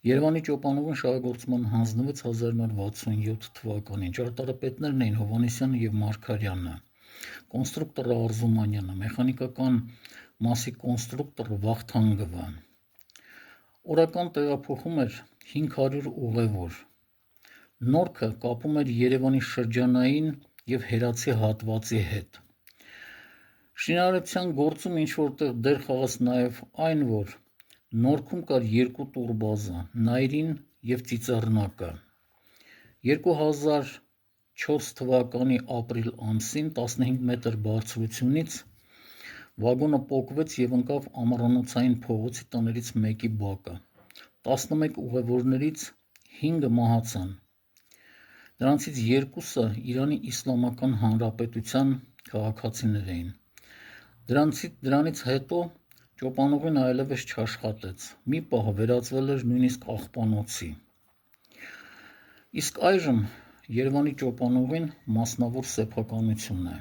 Երևանի Ճոպանուղին շահագործման հանձնվեց 1967 թվականին, ճարտարապետներն էին Հովհաննիսյանը և Մարգարյանը, կոնստրուկտորը Արզումանյանը, մեխանիկական մասի կոնստրուկտորը Վախթանգովը, օրական տեղափոխում էր 500 ուղևոր, նորքը կապում էր Երևանի շրջանային և հերացի հատվածի հետ, շինարարության գործում ինչ-որտեղ դեր խաղաց նաև այն, որ Նորքում կար երկու տուրբազա՝ Նայրին և Ծիծեռնակը։ 2004 թվականի ապրիլ ամսին 15 մետր բարձրությունից վագոնը պոկվեց և ընկավ ամառանոցային փողոցի տներից մեկի բակը։ 11 ուղևորներից 5-ը մահացան։ Դրանցից 2-ը Իրանի Իսլամական Հանրապետության քաղաքացիներ էին։ Դրանից հետո Ճոպանուղին այլևս չաշխատեց, մի պահ վերածվել էր նույնիսկ աղբանոցի։ Իսկ այժմ Երևանի Ճոպանուղին մասնավոր սեփականություն է։